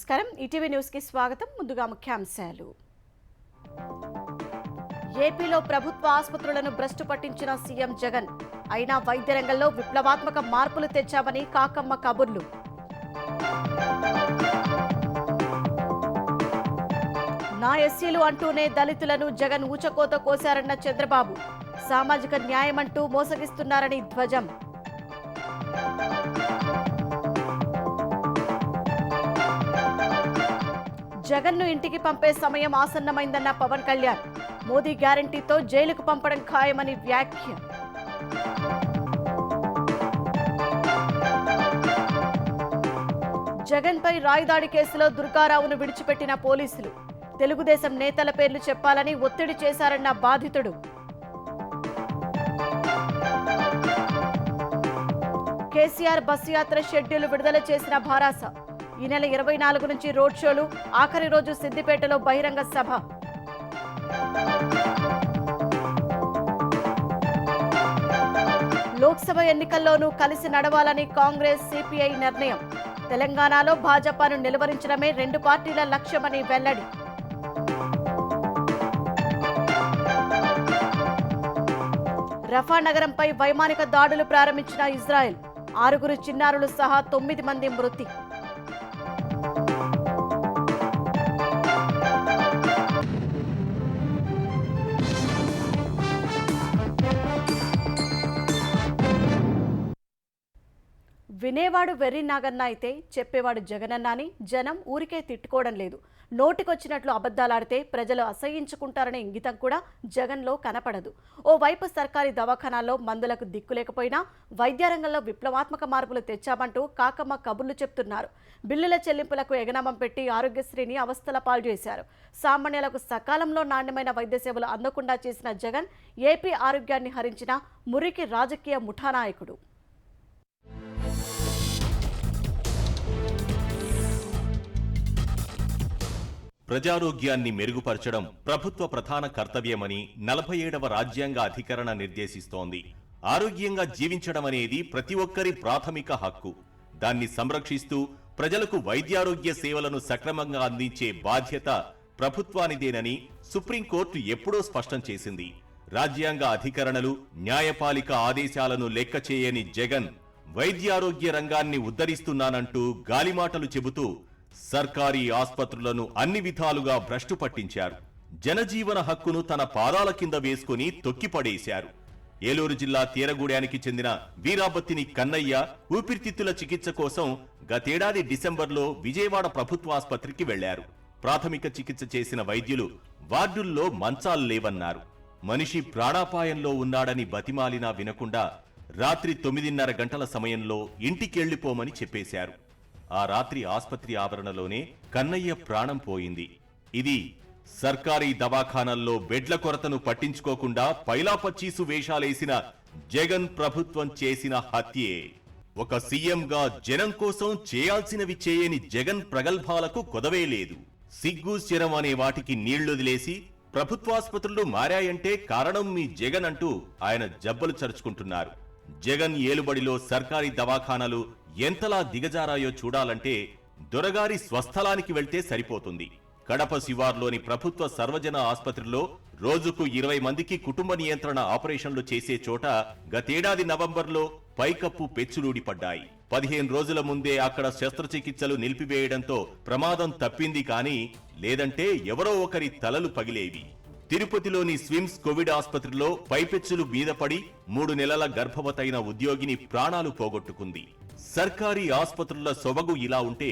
నమస్కారం. ETV news కి స్వాగతం. ముందుగా ముఖ్యాంశాలు. ఏపీలో ప్రభుత్వ ఆసుపత్రులను భ్రష్టు పట్టించిన సీఎం జగన్. అయినా వైద్య రంగంలో విప్లవాత్మక మార్పులు తెచ్చామని కాకమ్మ కబుర్లు. నా ఎస్సీలు అంటూనే దళితులను జగన్ ఊచకోత కోశారన్న చంద్రబాబు. సామాజిక న్యాయమంటూ మోసగిస్తున్నారని ధ్వజం. జగన్ను ఇంటికి పంపే సమయం ఆసన్నమైందన్న పవన్ కళ్యాణ్. మోదీ గ్యారంటీతో జైలుకు పంపడం ఖాయమని వ్యాఖ్య. జగన్పై రాయిదాడి కేసులో దుర్గారావును విడిచిపెట్టిన పోలీసులు. తెలుగుదేశం నేతల పేర్లు చెప్పాలని ఒత్తిడి చేశారన్న బాధితుడు. కేసీఆర్ బస్సు యాత్ర షెడ్యూల్ విడుదల చేసిన భారాస. ఈ నెల 24 నుంచి రోడ్ షోలు, ఆఖరి రోజు సిద్దిపేటలో బహిరంగ సభ. లోక్సభ ఎన్నికల్లోనూ కలిసి నడవాలని కాంగ్రెస్, సిపిఐ నిర్ణయం. తెలంగాణలో భాజపాను నిలువరించడమే రెండు పార్టీల లక్ష్యమని వెల్లడి. రఫా నగరంపై వైమానిక దాడులు ప్రారంభించిన ఇజ్రాయెల్. 6 చిన్నారులు సహా 9 మంది మృతి. వినేవాడు వెర్రి నాగన్న అయితే చెప్పేవాడు జగనన్న అని జనం ఊరికే తిట్టుకోవడం లేదు. నోటికొచ్చినట్లు అబద్ధాలాడితే ప్రజలు అసహ్యించుకుంటారనే ఇంగితం కూడా జగన్లో కనపడదు. ఓవైపు సర్కారీ దవాఖానాల్లో మందులకు దిక్కులేకపోయినా వైద్య రంగంలో విప్లవాత్మక మార్పులు తెచ్చామంటూ కాకమ్మ కబుర్లు చెప్తున్నారు. బిల్లుల చెల్లింపులకు ఎగనామం పెట్టి ఆరోగ్యశ్రీని అవస్థల పాలు చేశారు. సామాన్యులకు సకాలంలో నాణ్యమైన వైద్య సేవలు అందకుండా చేసిన జగన్ ఏపీ ఆరోగ్యాన్ని హరించిన మురికి రాజకీయ ముఠా నాయకుడు. ప్రజారోగ్యాన్ని మెరుగుపరచడం ప్రభుత్వ ప్రధాన కర్తవ్యమని 47వ రాజ్యాంగ అధికరణ నిర్దేశిస్తోంది. ఆరోగ్యంగా జీవించడం అనేది ప్రతి ఒక్కరి ప్రాథమిక హక్కు. దాన్ని సంరక్షిస్తూ ప్రజలకు వైద్యారోగ్య సేవలను సక్రమంగా అందించే బాధ్యత ప్రభుత్వానిదేనని సుప్రీంకోర్టు ఎప్పుడో స్పష్టం చేసింది. రాజ్యాంగ అధికరణలు, న్యాయపాలిక ఆదేశాలను లెక్క చేయని జగన్ వైద్యారోగ్య రంగాన్ని ఉద్ధరిస్తున్నానంటూ గాలిమాటలు చెబుతూ సర్కారీ ఆస్పత్రులను అన్ని విధాలుగా భ్రష్టు పట్టించారు. జనజీవన హక్కును తన పాదాల కింద వేసుకుని తొక్కిపడేశారు. ఏలూరు జిల్లా తీరగూడెనికి చెందిన వీరాబత్తిని కన్నయ్య ఊపిరితిత్తుల చికిత్స కోసం గతేడాది డిసెంబర్లో విజయవాడ ప్రభుత్వాసుపత్రికి వెళ్లారు. ప్రాథమిక చికిత్స చేసిన వైద్యులు వార్డుల్లో మంచాలు లేవన్నారు. మనిషి ప్రాణాపాయంలో ఉన్నాడని బతిమాలినా వినకుండా రాత్రి 9:30 గంటల సమయంలో ఇంటికెళ్లిపోమని చెప్పేశారు. ఆ రాత్రి ఆస్పత్రి ఆవరణలోనే కన్నయ్య ప్రాణం పోయింది. ఇది సర్కారీ దవాఖానాల్లో బెడ్ల కొరతను పట్టించుకోకుండా పైలాపచ్చీసు వేషాలేసిన జగన్ ప్రభుత్వం చేసిన హత్యే. ఒక సీఎంగా జనం కోసం చేయాల్సినవి చేయని జగన్ ప్రగల్భాలకు కొదవే లేదు. సిగ్గు శరం అనే వాటికి నీళ్లొదిలేసి ప్రభుత్వాసుపత్రులు మారాయంటే కారణం మీ జగన్ అంటూ ఆయన జబ్బలు చరుచుకుంటున్నారు. జగన్ ఏలుబడిలో సర్కారీ దవాఖానాలు ఎంతలా దిగజారాయో చూడాలంటే దొరగారి స్వస్థలానికి వెళ్తే సరిపోతుంది. కడప శివార్లోని ప్రభుత్వ సర్వజన ఆస్పత్రిలో రోజుకు 20 మందికి కుటుంబ నియంత్రణ ఆపరేషన్లు చేసే చోట గతేడాది నవంబర్లో పైకప్పు పెచ్చులూడిపడ్డాయి. 15 రోజుల ముందే అక్కడ శస్త్రచికిత్సలు నిలిపివేయడంతో ప్రమాదం తప్పింది. కానీ లేదంటే ఎవరో ఒకరి తలలు పగిలేవి. తిరుపతిలోని స్విమ్స్ కోవిడ్ ఆస్పత్రిలో పైపెచ్చులు మీద పడి 3 నెలల గర్భవతైన ఉద్యోగిని ప్రాణాలు పోగొట్టుకుంది. సర్కారీ ఆస్పత్రుల సొబగు ఇలా ఉంటే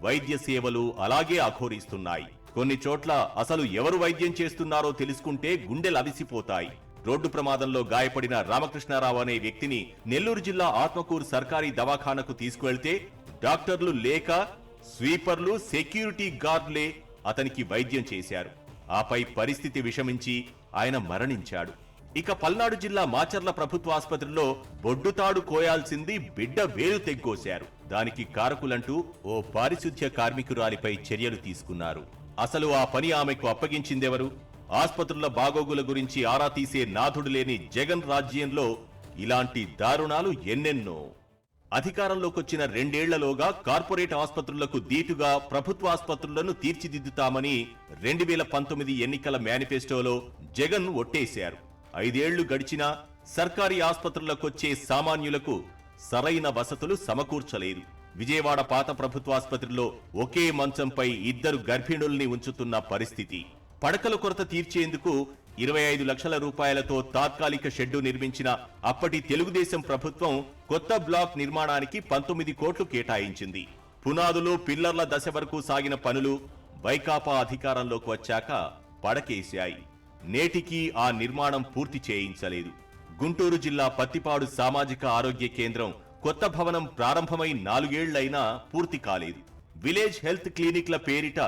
వైద్య సేవలు అలాగే అఘోరిస్తున్నాయి. కొన్ని చోట్ల అసలు ఎవరు వైద్యం చేస్తున్నారో తెలుసుకుంటే గుండెలు అవిసిపోతాయి. రోడ్డు ప్రమాదంలో గాయపడిన రామకృష్ణారావు అనే వ్యక్తిని నెల్లూరు జిల్లా ఆత్మకూరు సర్కారీ దవాఖానకు తీసుకువెళ్తే డాక్టర్లు లేక స్వీపర్లు, సెక్యూరిటీ గార్డులే అతనికి వైద్యం చేశారు. ఆపై పరిస్థితి విషమించి ఆయన మరణించాడు. ఇక పల్నాడు జిల్లా మాచర్ల ప్రభుత్వ ఆసుపత్రిలో బొడ్డుతాడు కోయాల్సింది బిడ్డ వేలు తెగ్గోశారు. దానికి కారకులంటూ ఓ పారిశుధ్య కార్మికురాలిపై చర్యలు తీసుకున్నారు. అసలు ఆ పని ఆమెకు అప్పగించిందెవరు? ఆస్పత్రుల బాగోగుల గురించి ఆరా తీసే నాథుడు లేని జగన్ రాజ్యంలో ఇలాంటి దారుణాలు ఎన్నెన్నో. అధికారంలోకొచ్చిన 2 ఏళ్లలోగా కార్పొరేట్ ఆసుపత్రులకు దీటుగా ప్రభుత్వ ఆసుపత్రులను తీర్చిదిద్దుతామని 2019 ఎన్నికల మేనిఫెస్టోలో జగన్ ఒట్టేశారు. 5 ఏళ్లు గడిచినా సర్కారీ ఆసుపత్రులకొచ్చే సామాన్యులకు సరైన వసతులు సమకూర్చలేదు. విజయవాడ పాత ప్రభుత్వాసుపత్రిలో ఒకే మంచంపై 2 గర్భిణుల్ని ఉంచుతున్న పరిస్థితి. పడకల కొరత తీర్చేందుకు 25 లక్షల రూపాయలతో తాత్కాలిక షెడ్డు నిర్మించిన అప్పటి తెలుగుదేశం ప్రభుత్వం కొత్త బ్లాక్ నిర్మాణానికి 19 కోట్లు కేటాయించింది. పునాదులు పిల్లర్ల దశ వరకు సాగిన పనులు వైకాపా అధికారంలోకి వచ్చాక పడకేశాయి. నేటికి ఆ నిర్మాణం పూర్తి చేయించలేదు. గుంటూరు జిల్లా పత్తిపాడు సామాజిక ఆరోగ్య కేంద్రం కొత్త భవనం ప్రారంభమై 4 ఏళ్లైనా పూర్తి కాలేదు. విలేజ్ హెల్త్ క్లినిక్ల పేరిట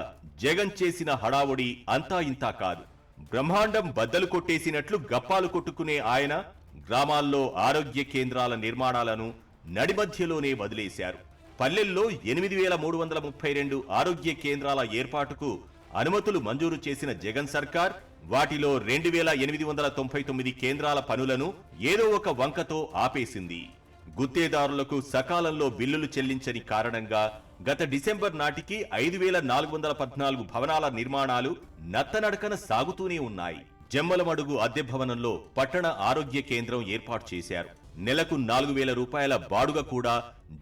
జగన్ చేసిన హడావుడి అంతా ఇంతా కాదు. బ్రహ్మాండం బద్దలు కొట్టేసినట్లు గప్పాలు కొట్టుకునే ఆయన గ్రామాల్లో ఆరోగ్య కేంద్రాల నిర్మాణాలను నడిమధ్యలోనే వదిలేశారు. పల్లెల్లో 8,332 ఆరోగ్య కేంద్రాల ఏర్పాటుకు అనుమతులు మంజూరు చేసిన జగన్ సర్కార్ వాటిలో 2,899 కేంద్రాల పనులను ఏదో ఒక వంకతో ఆపేసింది. గుత్తేదారులకు సకాలంలో బిల్లులు చెల్లించని కారణంగా గత డిసెంబర్ నాటికి 5,414 భవనాల నిర్మాణాలు నత్తనడకన సాగుతూనే ఉన్నాయి. జమ్మలమడుగు అద్దె భవనంలో పట్టణ ఆరోగ్య కేంద్రం ఏర్పాటు చేశారు. నెలకు 4,000 రూపాయల బాడుగ కూడా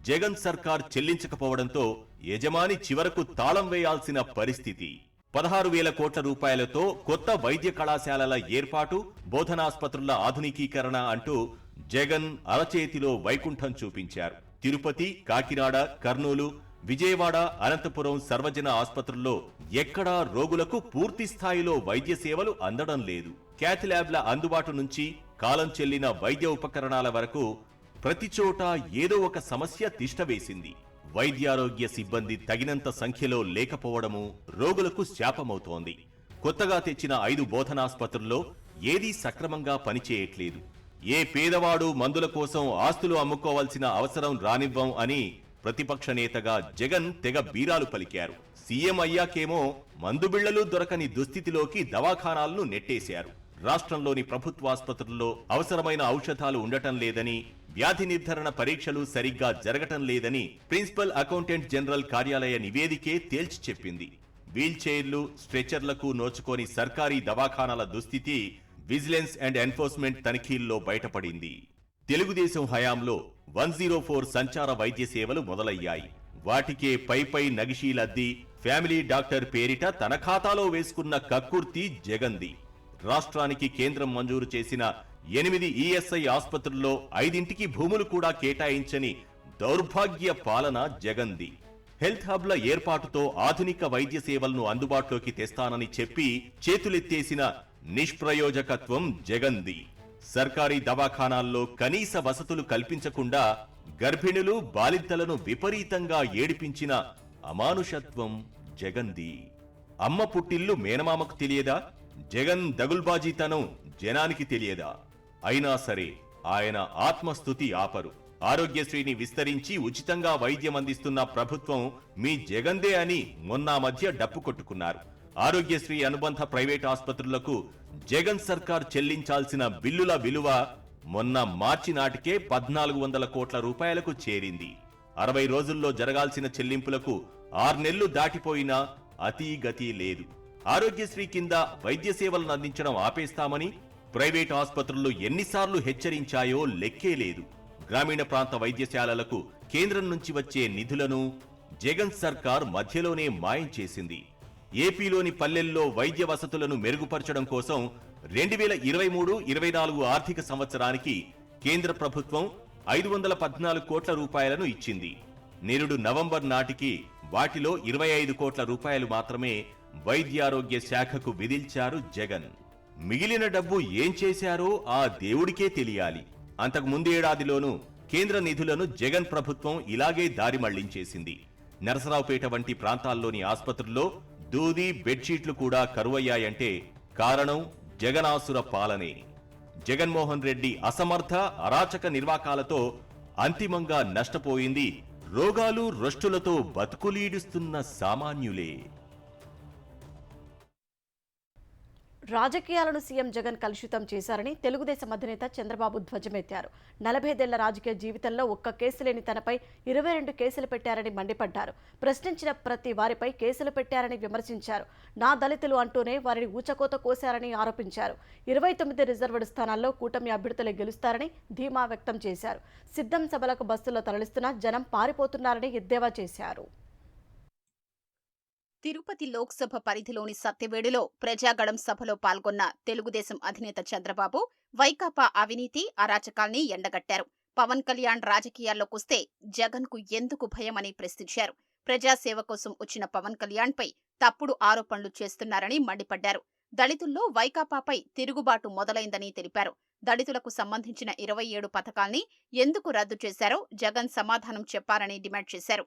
జగన్ సర్కార్ చెల్లించకపోవడంతో యజమాని చివరకు తాళం వేయాల్సిన పరిస్థితి. 16,000 కోట్ల రూపాయలతో కొత్త వైద్య కళాశాలల ఏర్పాటు, బోధనాస్పత్రుల ఆధునికీకరణ అంటూ జగన్ అరచేతిలో వైకుంఠం చూపించారు. తిరుపతి, కాకినాడ, కర్నూలు, విజయవాడ, అనంతపురం సర్వజన ఆసుపత్రుల్లో ఎక్కడా రోగులకు పూర్తి స్థాయిలో వైద్య సేవలు అందడం లేదు. క్యాథ్ ల్యాబ్ల అందుబాటు నుంచి కాలం చెల్లిన వైద్య ఉపకరణాల వరకు ప్రతి చోట ఏదో ఒక సమస్య తిష్టవేసింది. వైద్యారోగ్య సిబ్బంది తగినంత సంఖ్యలో లేకపోవడము రోగులకు శాపమవుతోంది. కొత్తగా తెచ్చిన 5 బోధనాస్పత్రుల్లో ఏదీ సక్రమంగా పనిచేయట్లేదు. ఏ పేదవాడు మందుల కోసం ఆస్తులు అమ్ముకోవాల్సిన అవసరం రానివ్వం అని ప్రతిపక్ష నేతగా జగన్ తెగ బీరాలు పలికారు. సీఎం అయ్యాకేమో మందు బిళ్లలు దొరకని దుస్థితిలోకి దవాఖానాలను నెట్టేశారు. రాష్ట్రంలోని ప్రభుత్వాసుపత్రుల్లో అవసరమైన ఔషధాలు ఉండటం లేదని, వ్యాధి నిర్ధారణ పరీక్షలు సరిగ్గా జరగటం లేదని ప్రిన్సిపల్ అకౌంటెంట్ జనరల్ కార్యాలయ నివేదికే తేల్చి చెప్పింది. వీల్ చైర్లు, స్ట్రెచర్లకు నోచుకోని సర్కారీ దవాఖానాల దుస్థితి విజిలెన్స్ అండ్ ఎన్ఫోర్స్మెంట్ తనిఖీల్లో బయటపడింది. తెలుగుదేశం హయాంలో 104 సంచార వైద్య సేవలు మొదలయ్యాయి. వాటికే పై నగిషీలద్ది ఫ్యామిలీ డాక్టర్ పేరిట తన ఖాతాలో వేసుకున్న కక్కుర్తి జగన్ది. రాష్ట్రానికి కేంద్రం మంజూరు చేసిన 8 ఈఎస్ఐ ఆసుపత్రుల్లో 5ంటికి భూములు కూడా కేటాయించని దౌర్భాగ్య పాలన జగన్ది. హెల్త్ హబ్ల ఏర్పాటుతో ఆధునిక వైద్య సేవలను అందుబాటులోకి తెస్తానని చెప్పి చేతులెత్తేసిన నిష్ప్రయోజకత్వం జగన్ది. సర్కారీ దవాఖానాల్లో కనీస వసతులు కల్పించకుండా గర్భిణులు, బాలింతలను విపరీతంగా ఏడిపించిన అమానుషత్వం జగన్ది. అమ్మ పుట్టిల్లు మేనమామకు తెలియదా? జగన్ దగుల్బాజీతనం జనానికి తెలియదా? అయినా సరే ఆయన ఆత్మస్తుతి ఆపరు. ఆరోగ్యశ్రీని విస్తరించి ఉచితంగా వైద్యం అందిస్తున్న ప్రభుత్వం మీ జగన్దే అని మొన్న మధ్య డప్పు కొట్టుకున్నారు. ఆరోగ్యశ్రీ అనుబంధ ప్రైవేట్ ఆసుపత్రులకు జగన్ సర్కార్ చెల్లించాల్సిన బిల్లుల విలువ మొన్న మార్చి నాటికే 1,400 కోట్ల రూపాయలకు చేరింది. 60 రోజుల్లో జరగాల్సిన చెల్లింపులకు 6 నెలలు దాటిపోయినా అతీగతి లేదు. ఆరోగ్యశ్రీ కింద వైద్య సేవలను అందించడం ఆపేస్తామని ప్రైవేట్ ఆసుపత్రులు ఎన్నిసార్లు హెచ్చరించాయో లెక్కే లేదు. గ్రామీణ ప్రాంత వైద్యశాలలకు కేంద్రం నుంచి వచ్చే నిధులను జగన్ సర్కార్ మధ్యలోనే మాయం చేసింది. ఏపీలోని పల్లెల్లో వైద్య వసతులను మెరుగుపరచడం కోసం 2023-24 ఆర్థిక సంవత్సరానికి కేంద్ర ప్రభుత్వం 514 కోట్ల రూపాయలను ఇచ్చింది. నిరుడు నవంబర్ నాటికి వాటిలో 25 కోట్ల రూపాయలు మాత్రమే వైద్యారోగ్య శాఖకు విధిల్చారు జగన్. మిగిలిన డబ్బు ఏం చేశారో ఆ దేవుడికే తెలియాలి. అంతకు ముందేడాదిలోనూ కేంద్ర నిధులను జగన్ ప్రభుత్వం ఇలాగే దారి మళ్లించేసింది. నరసరావుపేట వంటి ప్రాంతాల్లోని ఆసుపత్రుల్లో దూది, బెడ్షీట్లు కూడా కరువయ్యాయంటే కారణం జగనాసుర పాలనే. జగన్మోహన్ రెడ్డి అసమర్థ, అరాచక నిర్వాకాలతో అంతిమంగా నష్టపోయింది రోగాలు, రొష్టులతో బతుకులీడుస్తున్న సామాన్యులే. రాజకీయాలను సీఎం జగన్ కలుషితం చేశారని తెలుగుదేశం అధినేత చంద్రబాబు ధ్వజమెత్తారు. 45 రాజకీయ జీవితంలో ఒక్క కేసు లేని తనపై 22 కేసులు పెట్టారని మండిపడ్డారు. ప్రశ్నించిన ప్రతి వారిపై కేసులు పెట్టారని విమర్శించారు. నా దళితులు అంటూనే వారిని ఊచకోత కోశారని ఆరోపించారు. 29 రిజర్వ్డ్ స్థానాల్లో కూటమి అభ్యర్థులే గెలుస్తారని ధీమా వ్యక్తం చేశారు. సిద్ధం సభలకు బస్సుల్లో తరలిస్తున్న జనం పారిపోతున్నారని ఎద్దేవా చేశారు. తిరుపతి లోక్సభ పరిధిలోని సత్యవేడులో ప్రజాగళం సభలో పాల్గొన్న తెలుగుదేశం అధినేత చంద్రబాబు వైకాపా అవినీతి అరాచకాల్ని ఎండగట్టారు. పవన్ కళ్యాణ్ రాజకీయాల్లోకొస్తే జగన్కు ఎందుకు భయమని ప్రశ్నించారు. ప్రజాసేవ కోసం వచ్చిన పవన్ కళ్యాణ్పై తప్పుడు ఆరోపణలు చేస్తున్నారని మండిపడ్డారు. దళితుల్లో వైకాపాపై తిరుగుబాటు మొదలైందని తెలిపారు. దళితులకు సంబంధించిన 27 పథకాల్ని ఎందుకు రద్దు చేశారో జగన్ సమాధానం చెప్పారని డిమాండ్ చేశారు.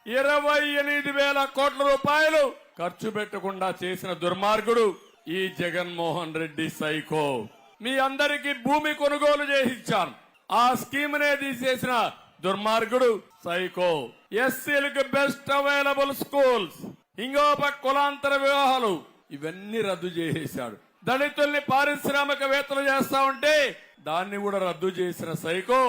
28,000 కోట్ల రూపాయలు ఖర్చు పెట్టకుండా చేసిన దుర్మార్గుడు ఈ జగన్మోహన్ రెడ్డి సైకో. మీ అందరికీ భూమి కొనుగోలు చేసి ఇచ్చాను, ఆ స్కీమ్ నే తీసేసిన దుర్మార్గుడు సైకో. ఎస్సీలకు బెస్ట్ అవైలబుల్ స్కూల్స్, ఇంకోప కులాంతర వివాహాలు ఇవన్నీ రద్దు చేసేశాడు. దళితుల్ని పారిశ్రామికవేత్తలు చేస్తా ఉంటే దాన్ని కూడా రద్దు చేసిన సైకో.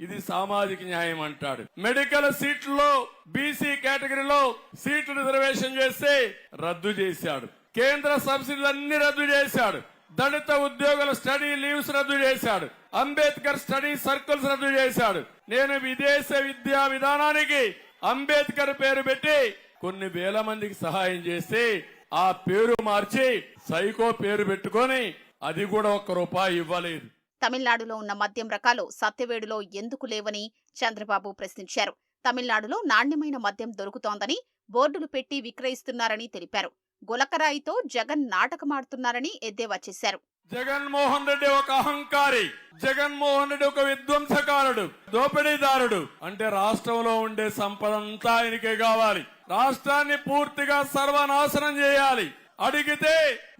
ఇది సామాజిక న్యాయం అంటాడు. మెడికల్ సీట్లలో బీసీ కేటగిరీలో సీట్లు రిజర్వేషన్ చేస్తే రద్దు చేశాడు. కేంద్ర సబ్సిడీలన్నీ రద్దు చేశాడు. దళిత ఉద్యోగుల స్టడీ లీవ్స్ రద్దు చేశాడు. అంబేద్కర్ స్టడీ సర్కిల్స్ రద్దు చేశాడు. నేను విదేశ విద్యా విధానానికి అంబేద్కర్ పేరు పెట్టి కొన్ని వేల మందికి సహాయం చేస్తే ఆ పేరు మార్చి సైకో పేరు పెట్టుకొని అది కూడా ₹1 ఇవ్వలేదు. తమిళనాడులో ఉన్న మద్యం రకాలు సత్యవేడులో ఎందుకు లేవని చంద్రబాబు ప్రశ్నించారు. తమిళనాడులో నాణ్యమైన మద్యం దొరుకుతోందని బోర్డులు పెట్టి విక్రయిస్తున్నారని తెలిపారు. గులకరాయితో జగన్ నాటకమాడుతున్నారని ఎద్దేవా చేశారు. జగన్మోహన్ రెడ్డి ఒక అహంకారి, జగన్మోహన్ రెడ్డి ఒక విధ్వంసకారుడు, దోపిడీదారుడు. అంటే రాష్ట్రంలో ఉండే సంపదంతా ఆయనకే కావాలి. రాష్ట్రాన్ని పూర్తిగా సర్వనాశనం చేయాలి. అడిగితే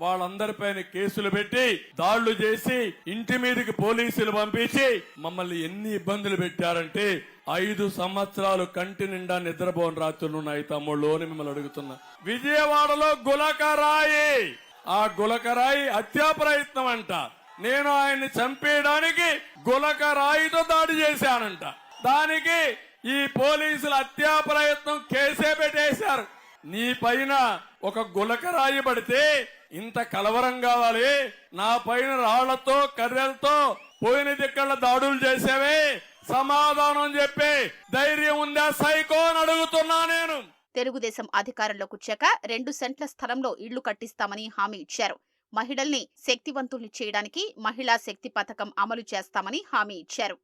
వాళ్ళందరిపైన కేసులు పెట్టి దాళ్లు చేసి ఇంటి మీదకి పోలీసులు పంపించి మమ్మల్ని ఎన్ని ఇబ్బందులు పెట్టారంటే 5 సంవత్సరాలు కంటి నిండా నిద్రపోని రాత్రులున్నాయి తమ్ముళ్ళు అని మిమ్మల్ని అడుగుతున్నా. విజయవాడలో గులకరాయి, ఆ గులకరాయి హత్యా ప్రయత్నం అంట. నేను ఆయన్ని చంపేయడానికి గులకరాయితో దాడి చేశానంట. దానికి ఈ పోలీసులు హత్యా ప్రయత్నం కేసే పెట్టేశారు. నీ పైన ఒక గులకరాయి పడితే ఇంత కలవరం కావాలి, నా పైన రాళ్లతో కర్రెలతో పోయిన దిక్కల దాడులు చేసేవే, సమాధానం చెప్పే ధైర్యం ఉందా సైకో అని అడుగుతున్నా నేను. తెలుగుదేశం అధికారంలోకి వచ్చాక 2 సెంట్ల స్థలంలో ఇళ్లు కట్టిస్తామని హామీ ఇచ్చారు. మహిళల్ని శక్తివంతుల్ని చేయడానికి మహిళా శక్తి పథకం అమలు చేస్తామని హామీ ఇచ్చారు.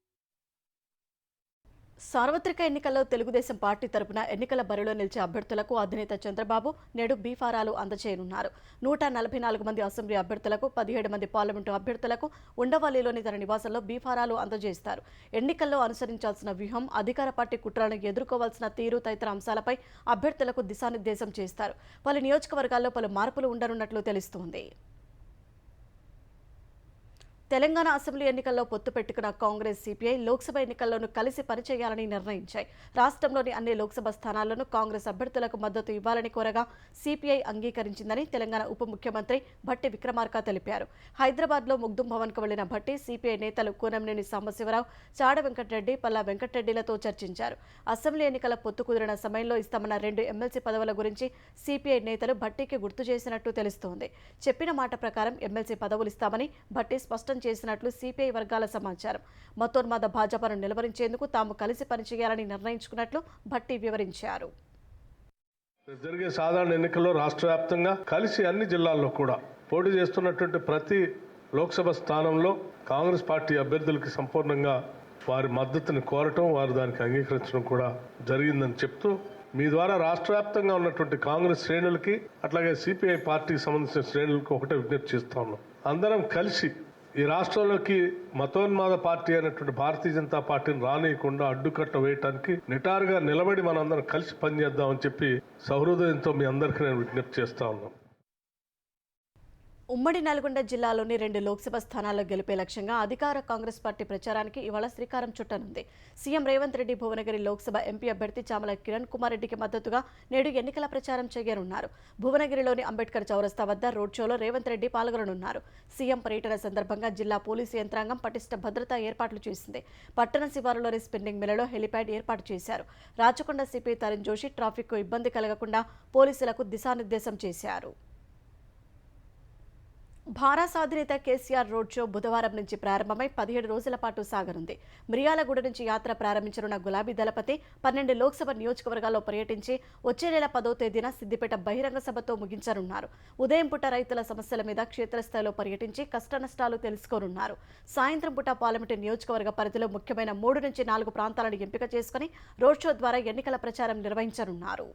సార్వత్రిక ఎన్నికల్లో తెలుగుదేశం పార్టీ తరపున ఎన్నికల బరిలో నిలిచే అభ్యర్థులకు అధినేత చంద్రబాబు నేడు బీఫారాలు అందజేయనున్నారు. 144 మంది అసెంబ్లీ అభ్యర్థులకు, 17 మంది పార్లమెంటు అభ్యర్థులకు ఉండవల్లిలోని తన నివాసంలో బీఫారాలు అందజేస్తారు. ఎన్నికల్లో అనుసరించాల్సిన వ్యూహం, అధికార పార్టీ కుట్రలను ఎదుర్కోవాల్సిన తీరు తదితర అంశాలపై అభ్యర్థులకు దిశానిర్దేశం చేస్తారు. పలు నియోజకవర్గాల్లో పలు మార్పులు ఉండనున్నట్లు తెలుస్తోంది. తెలంగాణ అసెంబ్లీ ఎన్నికల్లో పొత్తు పెట్టుకున్న కాంగ్రెస్, సిపిఐ లోక్సభ ఎన్నికల్లోనూ కలిసి పనిచేయాలని నిర్ణయించాయి. రాష్ట్రంలోని అన్ని లోక్సభ స్థానాల్లోనూ కాంగ్రెస్ అభ్యర్థులకు మద్దతు ఇవ్వాలని కోరగా సిపిఐ అంగీకరించిందని తెలంగాణ ఉప ముఖ్యమంత్రి భట్టి విక్రమార్క తెలిపారు. హైదరాబాద్లో ముగ్దుం భవన్కు వెళ్లిన భట్టి సిపిఐ నేతలు కూనంనేని సాంబశివరావు, చాడ వెంకటరెడ్డి, పల్లా వెంకటరెడ్డిలతో చర్చించారు. అసెంబ్లీ ఎన్నికల పొత్తు కుదిరిన సమయంలో ఇస్తామన్న 2 ఎమ్మెల్సీ పదవుల గురించి సిపిఐ నేతలు భట్టికి గుర్తు చేసినట్టు తెలుస్తోంది. చెప్పిన మాట ప్రకారం ఎమ్మెల్సీ పదవులు ఇస్తామని భట్టి స్పష్టం చేసినట్లు సిపిఐ వర్గాల సమాచారం. మతోన్మాద భాజపాను నిలవరించేందుకు తాము కలిసి పనిచేయాలని నిర్ణయించుకున్నట్లు భట్టి వివరించారు. జరిగే సాధారణ ఎన్నికల్లో రాష్ట్ర వ్యాప్తంగా కలిసి అన్ని జిల్లాల్లో కూడా పోటీ చేస్తున్నటువంటి ప్రతి లోక్సభ స్థానంలో కాంగ్రెస్ పార్టీ అభ్యర్థులకి సంపూర్ణంగా వారి మద్దతుని కోరటం, వారు దానికి అంగీకరించడం కూడా జరిగిందని చెప్తూ మీ ద్వారా రాష్ట్ర వ్యాప్తంగా ఉన్నటువంటి కాంగ్రెస్ శ్రేణులకి అట్లాగే సిపిఐ పార్టీకి సంబంధించిన శ్రేణులకు ఒకటే విజ్ఞప్తి చేస్తా ఉన్నాం. అందరం కలిసి ఈ రాష్ట్రంలోకి మతోన్మాద పార్టీ అయినటువంటి భారతీయ జనతా పార్టీని రానియకుండా అడ్డుకట్ట వేయటానికి నిటారుగా నిలబడి మనందరం కలిసి పనిచేద్దామని చెప్పి సహృదయంతో మీ అందరికీ నేను విజ్ఞప్తి చేస్తా ఉన్నాం. ఉమ్మడి నల్గొండ జిల్లాలోని 2 లోక్సభ స్థానాల్లో గెలిపే లక్ష్యంగా అధికార కాంగ్రెస్ పార్టీ ప్రచారానికి ఇవాళ శ్రీకారం చుట్టనుంది. సీఎం రేవంత్ రెడ్డి భువనగిరి లోక్సభ ఎంపీ అభ్యర్థి చామల కిరణ్ కుమార్ రెడ్డికి మద్దతుగా నేడు ఎన్నికల ప్రచారం చేయనున్నారు. భువనగిరిలోని అంబేద్కర్ చౌరస్తా వద్ద రోడ్ షోలో రేవంత్ రెడ్డి పాల్గొననున్నారు. సీఎం పర్యటన సందర్భంగా జిల్లా పోలీసు యంత్రాంగం పటిష్ట భద్రతా ఏర్పాట్లు చేసింది. పట్టణ శివారులోని స్పిన్నింగ్ మిల్లులో హెలిప్యాడ్ ఏర్పాటు చేశారు. రాచకొండ సిపి తరుణ్ జోషి ట్రాఫిక్కు ఇబ్బంది కలగకుండా పోలీసులకు దిశానిర్దేశం చేశారు. భారత అధినేత కేసీఆర్ రోడ్ షో బుధవారం నుంచి ప్రారంభమై 17 రోజుల పాటు సాగనుంది. మిర్యాలగూడ నుంచి యాత్ర ప్రారంభించనున్న గులాబీ దళపతి 12 లోక్సభ నియోజకవర్గాల్లో పర్యటించి వచ్చే నెల 10వ తేదీన సిద్దిపేట బహిరంగ సభతో ముగించనున్నారు. ఉదయం పూట రైతుల సమస్యల మీద క్షేత్రస్థాయిలో పర్యటించి కష్టనష్టాలు తెలుసుకోనున్నారు. సాయంత్రం పూట పార్లమెంటు నియోజకవర్గ పరిధిలో ముఖ్యమైన 3 నుంచి 4 ప్రాంతాలను ఎంపిక చేసుకుని రోడ్ షో ద్వారా ఎన్నికల ప్రచారం నిర్వహించనున్నారు.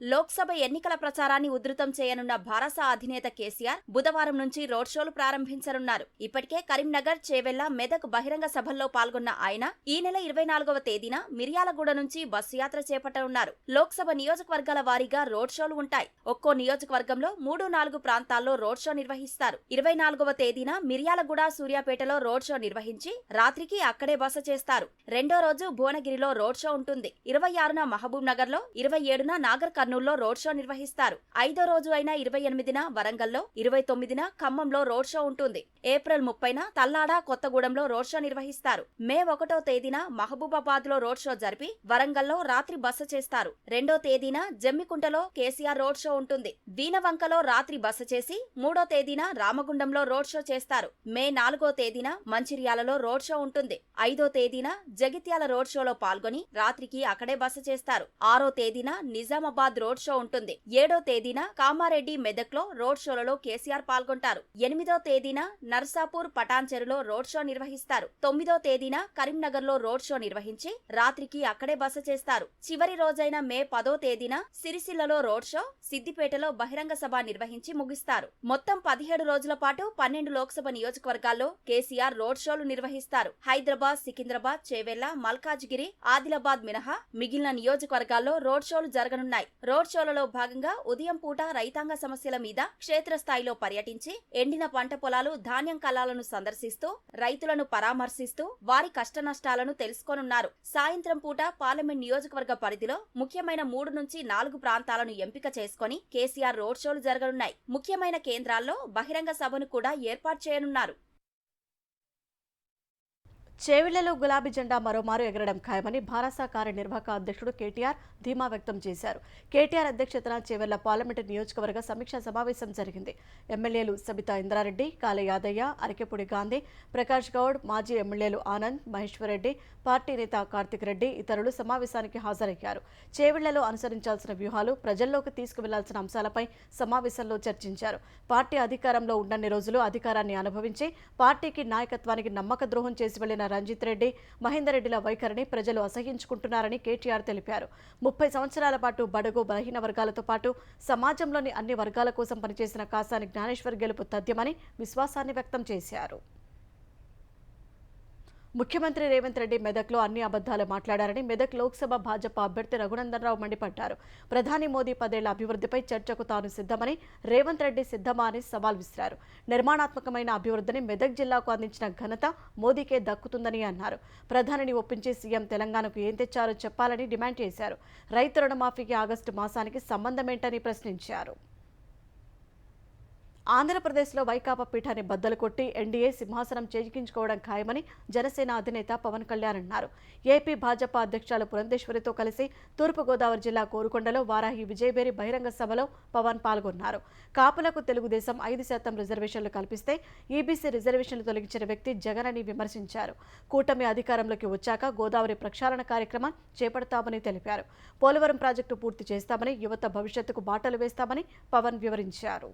లోక్సభ ఎన్నికల ప్రచారాన్ని ఉధృతం చేయనున్న భారత అధినేత కేసీఆర్ బుధవారం నుంచి రోడ్ షోలు ప్రారంభించనున్నారు. ఇప్పటికే కరీంనగర్, చేవెళ్ల, మెదక్ బహిరంగ సభల్లో పాల్గొన్న ఆయన ఈ నెల 24వ తేదీన మిర్యాలగూడ నుంచి బస్సు యాత్ర చేపట్టనున్నారు. లోక్సభ నియోజకవర్గాల వారీగా రోడ్ షోలు ఉంటాయి. ఒక్కో నియోజకవర్గంలో 3-4 ప్రాంతాల్లో రోడ్ షో నిర్వహిస్తారు. 24వ తేదీన మిర్యాలగూడ, సూర్యాపేటలో రోడ్ షో నిర్వహించి రాత్రికి అక్కడే బస చేస్తారు. రెండో రోజు భువనగిరిలో రోడ్ షో ఉంటుంది. 26న మహబూబ్ నగర్ లో, 27న నాగర్ కర్నూల్లో రోడ్ షో నిర్వహిస్తారు. 5వ రోజు అయిన 28న వరంగల్లో, 29న ఖమ్మంలో రోడ్ షో ఉంటుంది. ఏప్రిల్ 30న తల్లాడ, కొత్తగూడెంలో రోడ్ షో నిర్వహిస్తారు. మే 1వ తేదీన మహబూబాబాద్ లో రోడ్ షో జరిపి వరంగల్లో రాత్రి బస చేస్తారు. 2వ తేదీన జమ్మికుంటలో కేసీఆర్ రోడ్ షో ఉంటుంది. వీనవంకలో రాత్రి బస చేసి 3వ తేదీన రామగుండంలో రోడ్ షో చేస్తారు. మే 4వ తేదీన మంచిర్యాలలో రోడ్ షో ఉంటుంది. 5వ తేదీన జగిత్యాల రోడ్ షోలో పాల్గొని రాత్రికి అక్కడే బస చేస్తారు. 6వ తేదీన నిజామాబాద్ రోడ్ షో ఉంటుంది. 7వ తేదీన కామారెడ్డి, మెదక్ లో రోడ్ షోలలో కేసీఆర్ పాల్గొంటారు. 8వ తేదీన నర్సాపూర్, పటాన్చెరులో రోడ్ షో నిర్వహిస్తారు. 9వ తేదీన కరీంనగర్ లో రోడ్ షో నిర్వహించి రాత్రికి అక్కడే బస చేస్తారు. చివరి రోజైన మే 10వ తేదీన సిరిసిల్లలో రోడ్ షో, సిద్దిపేటలో బహిరంగ సభ నిర్వహించి ముగిస్తారు. మొత్తం 17 రోజుల పాటు 12 లోక్సభ నియోజకవర్గాల్లో కేసీఆర్ రోడ్ షోలు నిర్వహిస్తారు. హైదరాబాద్, సికింద్రాబాద్, చేవెళ్ల, మల్కాజ్గిరి, ఆదిలాబాద్ మినహా మిగిలిన నియోజకవర్గాల్లో రోడ్ షోలు జరగనున్నాయి. రోడ్ షోలలో భాగంగా ఉదయం పూట రైతాంగ సమస్యల మీద క్షేత్రస్థాయిలో పర్యటించి ఎండిన పంట పొలాలు, ధాన్యం కళాలను సందర్శిస్తూ రైతులను పరామర్శిస్తూ వారి కష్టనష్టాలను తెలుసుకోనున్నారు. సాయంత్రం పూట పార్లమెంట్ నియోజకవర్గ పరిధిలో ముఖ్యమైన 3 నుంచి 4 ప్రాంతాలను ఎంపిక చేసుకుని కేసీఆర్ రోడ్ షోలు జరగనున్నాయి. ముఖ్యమైన కేంద్రాల్లో బహిరంగ సభను కూడా ఏర్పాటు చేయనున్నారు. చేవెళ్లలో గులాబీ జెండా మరోమారు ఎగరడం ఖాయమని భారస కార్యనిర్వాహక అధ్యక్షుడు కేటీఆర్ ధీమా వ్యక్తం చేశారు. కేటీఆర్ అధ్యక్షతన చేవెళ్ల పార్లమెంటు నియోజకవర్గ సమీక్షా సమావేశం జరిగింది. ఎమ్మెల్యేలు సబితా ఇంద్రారెడ్డి, కాళ యాదయ్య, అరకెపూడి గాంధీ, ప్రకాష్ గౌడ్, మాజీ ఎమ్మెల్యేలు ఆనంద్, మహేశ్వరరెడ్డి, పార్టీ నేత కార్తిక్ రెడ్డి ఇతరులు సమావేశానికి హాజరయ్యారు. చేవెళ్లలో అనుసరించాల్సిన వ్యూహాలు, ప్రజల్లోకి తీసుకువెళ్లాల్సిన అంశాలపై సమావేశంలో చర్చించారు. పార్టీ అధికారంలో ఉన్నన్ని రోజులు అధికారాన్ని అనుభవించి పార్టీకి, నాయకత్వానికి నమ్మక ద్రోహం చేసి వెళ్లిన రంజిత్ రెడ్డి, మహేందర్ రెడ్డిల వైఖరిని ప్రజలు అసహ్యించుకుంటున్నారని కేటీఆర్ తెలిపారు. 30 సంవత్సరాల పాటు బడుగు, బలహీన వర్గాలతో పాటు సమాజంలోని అన్ని వర్గాల కోసం పనిచేసిన కాసాని జ్ఞానేశ్వర్ గెలుపు తథ్యమని విశ్వాసాన్ని వ్యక్తం చేశారు. ముఖ్యమంత్రి రేవంత్ రెడ్డి మెదక్లో అన్ని అబద్ధాలు మాట్లాడారని మెదక్ లోక్సభ భాజపా అభ్యర్థి రఘునందన్ రావు మండిపడ్డారు. ప్రధాని మోదీ 10 ఏళ్ల అభివృద్ధిపై చర్చకు తాను సిద్ధమని, రేవంత్ రెడ్డి సిద్ధమా అని సవాల్ విసిరారు. నిర్మాణాత్మకమైన అభివృద్ధిని మెదక్ జిల్లాకు అందించిన ఘనత మోదీకే దక్కుతుందని అన్నారు. ప్రధానిని ఒప్పించి సీఎం తెలంగాణకు ఏం తెచ్చారో చెప్పాలని డిమాండ్ చేశారు. రైతు రుణమాఫీకి ఆగస్టు మాసానికి సంబంధమేంటని ప్రశ్నించారు. ఆంధ్రప్రదేశ్లో వైకాపా పీఠాన్ని బద్దలు కొట్టి ఎన్డీఏ సింహాసనం చేజిక్కించుకోవడం ఖాయమని జనసేన అధినేత పవన్ కళ్యాణ్ అన్నారు. ఏపీ భాజపా అధ్యక్షులు పురంధేశ్వరితో కలిసి తూర్పుగోదావరి జిల్లా కోరుకొండలో వారాహి విజయబేరి బహిరంగ సభలో పవన్ పాల్గొన్నారు. కాపులకు తెలుగుదేశం 5% రిజర్వేషన్లు కల్పిస్తే ఈబీసీ రిజర్వేషన్లు తొలగించిన వ్యక్తి జగన్ అని విమర్శించారు. కూటమి అధికారంలోకి వచ్చాక గోదావరి ప్రక్షాళన కార్యక్రమం చేపడతామని తెలిపారు. పోలవరం ప్రాజెక్టు పూర్తి చేస్తామని, యువత భవిష్యత్తుకు బాటలు వేస్తామని పవన్ వివరించారు.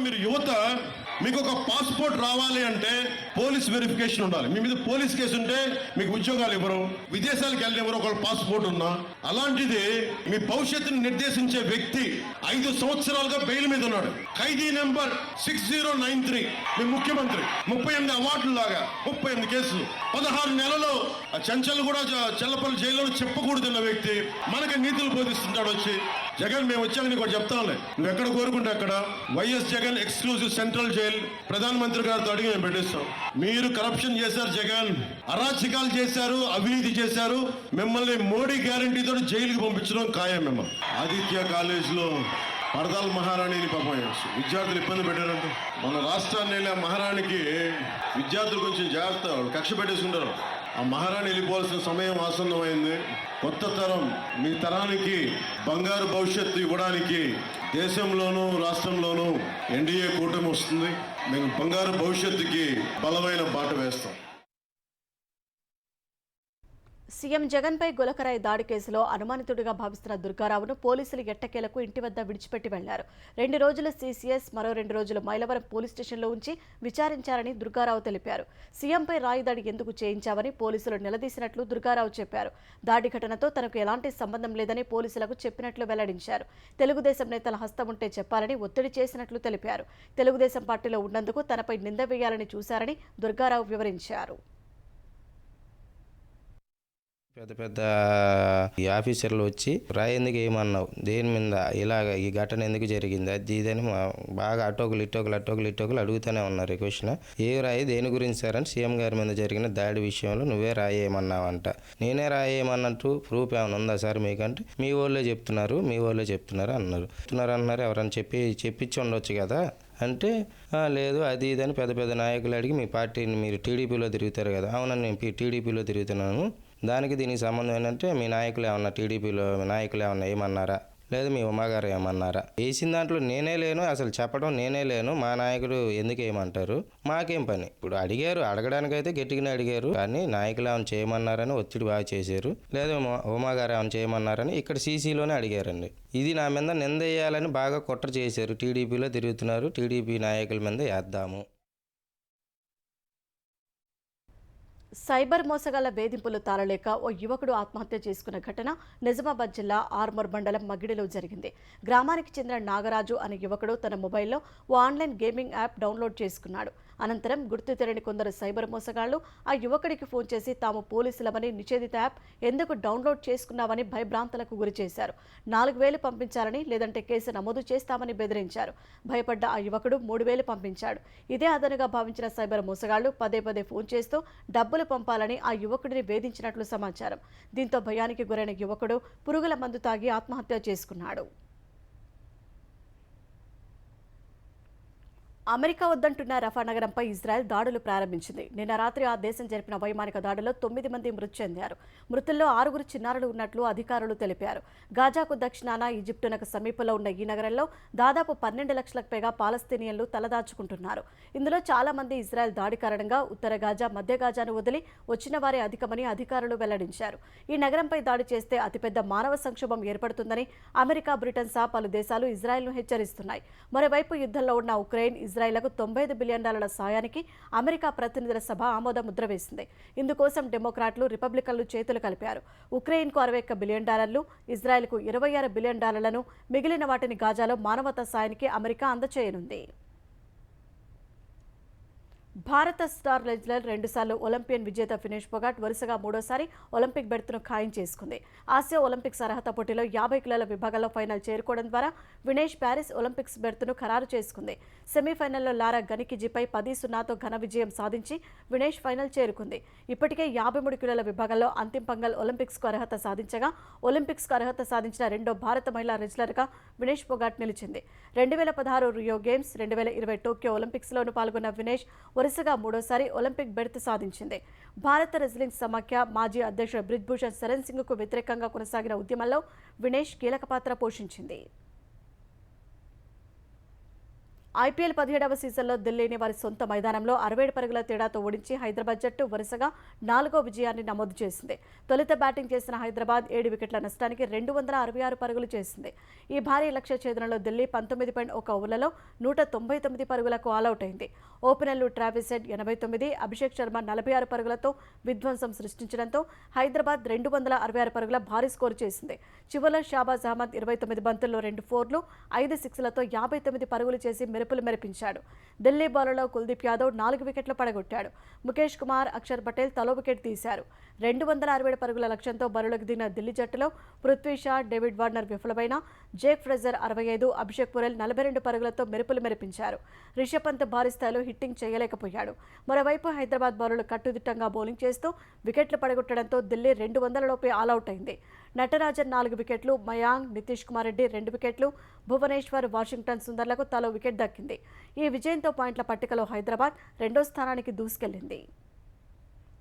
మీరు యువత, మీకు ఒక పాస్పోర్ట్ రావాలి అంటే పోలీస్ వెరిఫికేషన్ ఉండాలి. మీ మీద పోలీస్ కేసు ఉంటే మీకు ఉద్యోగాలు ఇవ్వరు, విదేశాలకు వెళ్ళినవరు ఒక పాస్పోర్ట్ ఉన్నా. అలాంటిది మీ భవిష్యత్తును నిర్దేశించే వ్యక్తి 5 సంవత్సరాలుగా బెయిల్ మీద ఉన్నాడు. ఖైదీ నెంబర్ 6093 మీ ముఖ్యమంత్రి 38 అవార్డులు లాగా 38 కేసులు 16 నెలలు చెంచల్ కూడా చెల్లపల్లి జైల్లో చెప్పకూడదన్న వ్యక్తి మనకి నీతులు బోధిస్తుంటాడు. వచ్చి జగన్ మేము వచ్చాక నీకు ఒకటి చెప్తాంలే, నువ్వు ఎక్కడ కోరుకుంటే అక్కడ YS Jagan exclusive central jail ప్రధానమంత్రి గారితో అడిగి మేము పెట్టిస్తాం. మీరు కరప్షన్ చేశారు, జగన్ అరాచకాలు చేశారు, అవినీతి చేశారు, మిమ్మల్ని మోడీ గ్యారంటీతో జైలుకి పంపించడం ఖాయం. మిమ్మల్ని ఆదిత్య కాలేజ్లో పరదాల మహారాణిని పాపం విద్యార్థులు ఇబ్బంది పెట్టారంట. మన రాష్ట్రాన్ని వెళ్ళి ఆ మహారాణికి విద్యార్థులు కొంచెం జాగ్రత్త, వాళ్ళు కక్ష పెట్టేసుకుంటారు. ఆ మహారాణి వెళ్ళిపోవాల్సిన సమయం ఆసన్నమైంది. కొత్త తరం, మీ తరానికి బంగారు భవిష్యత్తు ఇవ్వడానికి దేశంలోనూ రాష్ట్రంలోనూ ఎన్డీఏ కూటమి వస్తుంది. మేము బంగారు భవిష్యత్తుకి బలమైన బాట వేస్తాం. సీఎం జగన్పై గులకరాయి దాడి కేసులో అనుమానితుడిగా భావిస్తున్న దుర్గారావును పోలీసులు ఎట్టకేలకు ఇంటి వద్ద విడిచిపెట్టి వెళ్లారు. 2 రోజులు సీసీఎస్, మరో 2 రోజులు మైలవరం పోలీస్ స్టేషన్లో ఉంచి విచారించారని దుర్గారావు తెలిపారు. సీఎంపై రాయి దాడి ఎందుకు చేయించావని పోలీసులు నిలదీసినట్లు దుర్గారావు చెప్పారు. దాడి ఘటనతో తనకు ఎలాంటి సంబంధం లేదని పోలీసులకు చెప్పినట్లు వెల్లడించారు. తెలుగుదేశం నేతల హస్తం ఉంటే చెప్పాలని ఒత్తిడి చేసినట్లు తెలిపారు. తెలుగుదేశం పార్టీలో ఉన్నందుకు తనపై నింద వేయాలని చూశారని దుర్గారావు వివరించారు. పెద్ద పెద్ద ఈ ఆఫీసర్లు వచ్చి రాయి ఎందుకు ఏమన్నావు, దేని మీద ఇలాగ ఈ ఘటన ఎందుకు జరిగింది, అది ఇదని బాగా అటోకులు అడుగుతూనే ఉన్నారు. ఈ క్వశ్చన్ ఏ రాయి దేని గురించి సార్ అని సీఎం గారి మీద జరిగిన దాడి విషయంలో నువ్వే రాయి ఏమన్నావంట. నేనే రాయి ఏమన్నట్టు ప్రూఫ్ ఏమైనా ఉందా సార్ మీకంటే మీ వాళ్ళే చెప్తున్నారు అన్నారు. ఎవరైనా చెప్పించి ఉండొచ్చు కదా అంటే లేదు అది ఇదని పెద్ద పెద్ద నాయకులు అడిగి మీ పార్టీని మీరు టీడీపీలో తిరుగుతారు కదా. అవునని నేను టీడీపీలో తిరుగుతున్నాను, దానికి దీనికి సంబంధం ఏంటంటే మీ నాయకులు ఏమన్నా టీడీపీలో నాయకులు ఏమన్నా ఏమన్నారా, లేదు మీ ఉమాగారు ఏమన్నారా, వేసిన దాంట్లో నేనే లేను, అసలు చెప్పడం నేనే లేను, మా నాయకుడు ఎందుకు ఏమంటారు, మాకేం పని. ఇప్పుడు అడగడానికైతే గట్టిగానే అడిగారు, కానీ నాయకులు ఏమైనా చేయమన్నారని ఒత్తిడి బాగా చేశారు, లేదు ఉమాగారు ఏమైనా చేయమన్నారని ఇక్కడ సీసీలోనే అడిగారండి. ఇది నా మీద నిందేయాలని బాగా కుట్ర చేశారు. టీడీపీలో తిరుగుతున్నారు, టీడీపీ నాయకుల మీద వేద్దాము. సైబర్ మోసగాళ్ల వేధింపులు తాళలేక ఓ యువకుడు ఆత్మహత్య చేసుకున్న ఘటన నిజామాబాద్ జిల్లా ఆర్మూర్ మండలం మగిడిలో జరిగింది. గ్రామానికి చెందిన నాగరాజు అనే యువకుడు తన మొబైల్లో ఓ ఆన్లైన్ గేమింగ్ యాప్ డౌన్లోడ్ చేసుకున్నాడు. అనంతరం గుర్తు తెలియని కొందరు సైబర్ మోసగాళ్లు ఆ యువకుడికి ఫోన్ చేసి తాము పోలీసులమని, నిషేధిత యాప్ ఎందుకు డౌన్లోడ్ చేసుకున్నామని భయభ్రాంతులకు గురి చేశారు. 4,000 పంపించాలని, లేదంటే కేసు నమోదు చేస్తామని బెదిరించారు. భయపడ్డ ఆ యువకుడు 3,000 పంపించాడు. ఇదే అదనుగా భావించిన సైబర్ మోసగాళ్లు పదే ఫోన్ చేస్తూ డబ్బులు పంపాలని ఆ యువకుడిని వేధించినట్లు సమాచారం. దీంతో భయానికి గురైన యువకుడు పురుగుల మందు తాగి ఆత్మహత్య చేసుకున్నాడు. అమెరికా వద్దంటున్న రఫా నగరంపై ఇజ్రాయెల్ దాడులు ప్రారంభించింది. నిన్న రాత్రి ఆ దేశం జరిపిన వైమానిక దాడిలో 9 మంది మృతి చెందారు. మృతుల్లో 6 చిన్నారులు ఉన్నట్లు అధికారులు తెలిపారు. గాజాకు దక్షిణాన ఈజిప్టునకు సమీపంలో ఉన్న ఈ నగరంలో దాదాపు 12 లక్షలకు పైగా పాలస్తీనియన్లు తలదాచుకుంటున్నారు. ఇందులో చాలా మంది ఇజ్రాయెల్ దాడి కారణంగా ఉత్తర గాజా, మధ్య గాజాను వదిలి వచ్చిన వారే అధికమని అధికారులు వెల్లడించారు. ఈ నగరంపై దాడి చేస్తే అతిపెద్ద మానవ సంక్షోభం ఏర్పడుతుందని అమెరికా, బ్రిటన్ సహా పలు దేశాలు ఇజ్రాయెల్ను హెచ్చరిస్తున్నాయి. మరోవైపు యుద్ధంలో ఉన్న ఉక్రెయిన్ ఇజ్రాయెల్కు $95 బిలియన్ సాయానికి అమెరికా ప్రతినిధుల సభ ఆమోద ముద్ర వేసింది. ఇందుకోసం డెమోక్రాట్లు, రిపబ్లికన్లు చేతులు కలిపారు. ఉక్రెయిన్కు $61 బిలియన్, ఇజ్రాయెల్కు $26 బిలియన్, మిగిలిన వాటిని గాజాలో మానవతా సాయానికి అమెరికా అందచేయనుంది. భారత స్టార్ రెజ్లర్ 2 సార్లు ఒలింపియన్ విజేత వినేష్ ఫోగాట్ వరుసగా 3వ ఒలింపిక్ బెర్త్ను ఖాయం చేసుకుంది. ఆసియా ఒలింపిక్స్ అర్హత పోటీలో 50 కిలోల విభాగంలో ఫైనల్ చేరుకోవడం ద్వారా వినేష్ ప్యారిస్ ఒలింపిక్స్ బెర్త్ను ఖరారు చేసుకుంది. సెమీఫైనల్లో లారా గనికిజీపై 10-0తో ఘన విజయం సాధించి వినేష్ ఫైనల్ చేరుకుంది. ఇప్పటికే 53 కిలోల విభాగంలో అంతిమ్ పంగల్ ఒలింపిక్స్కు అర్హత సాధించగా, ఒలింపిక్స్కు అర్హత సాధించిన 2వ భారత మహిళా రెజ్లర్గా వినేష్ ఫోగాట్ నిలిచింది. 2016 రియో గేమ్స్, 2020 టోక్యో ఒలింపిక్స్లోనూ పాల్గొన్న వినేష్ వరుసగా 3వ ఒలింపిక్ బెర్త్ సాధించింది. భారత రెజ్లింగ్ సమాఖ్య మాజీ అధ్యక్షుడు బ్రిజ్భూషణ్ శరణ్ సింగ్కు వ్యతిరేకంగా కొనసాగిన ఉద్యమంలో వినేష్ కీలక పాత్ర పోషించింది. ఐపీఎల్ 17వ సీజన్లో ఢిల్లీని వారి సొంత మైదానంలో 67 పరుగుల తేడాతో ఓడించి హైదరాబాద్ జట్టు వరుసగా 4వ విజయాన్ని నమోదు చేసింది. తొలుత బ్యాటింగ్ చేసిన హైదరాబాద్ 7 వికెట్ల నష్టానికి 266 పరుగులు చేసింది. ఈ భారీ లక్ష్య ఛేదనలో ఢిల్లీ 19.1 ఓవర్లలో 199 పరుగులకు ఆలౌట్ అయింది. ఓపెనర్లు ట్రావిస్ హెడ్ 89, అభిషేక్ శర్మ 46 పరుగులతో విధ్వంసం సృష్టించడంతో హైదరాబాద్ 266 పరుగుల భారీ స్కోరు చేసింది. చివరిలో షాబాజ్ అహ్మద్ 29 బంతుల్లో 2 4లు, 5 6లతో 59 పరుగులు చేసి మెరుపులు మెరిపించాడు. ఢిల్లీ బౌలర్లో కుల్దీప్ యాదవ్ 4 వికెట్లు పడగొట్టాడు. ముఖేష్ కుమార్, అక్షర్ పటేల్ తలో వికెట్ తీశారు. 267 పరుగుల లక్ష్యంతో బరిలోకి దిగిన ఢిల్లీ జట్టులో పృథ్వీ షా, డేవిడ్ వార్నర్ విఫలమైన జేక్ ఫ్రెజర్ 65, అభిషేక్ పురెల్ 42 పరుగులతో మెరుపులు మెరిపించారు. రిషబ్ పంత్ భారీ స్థాయిలో హిట్టింగ్ చేయలేకపోయాడు. మరోవైపు హైదరాబాద్ బౌలర్లు కట్టుదిట్టంగా బౌలింగ్ చేస్తూ వికెట్లు పడగొట్టడంతో ఢిల్లీ 200 లోపే ఆలౌట్ అయింది. నటరాజన్ 4 వికెట్లు, మయాంక్, నితీష్ కుమార్ రెడ్డి 2 వికెట్లు, భువనేశ్వర్, వాషింగ్టన్ సుందర్లకు తలో వికెట్ దక్కింది. ఈ విజయంతో పాయింట్ల పట్టికలో హైదరాబాద్ 2వ స్థానానికి దూసుకెళ్లింది.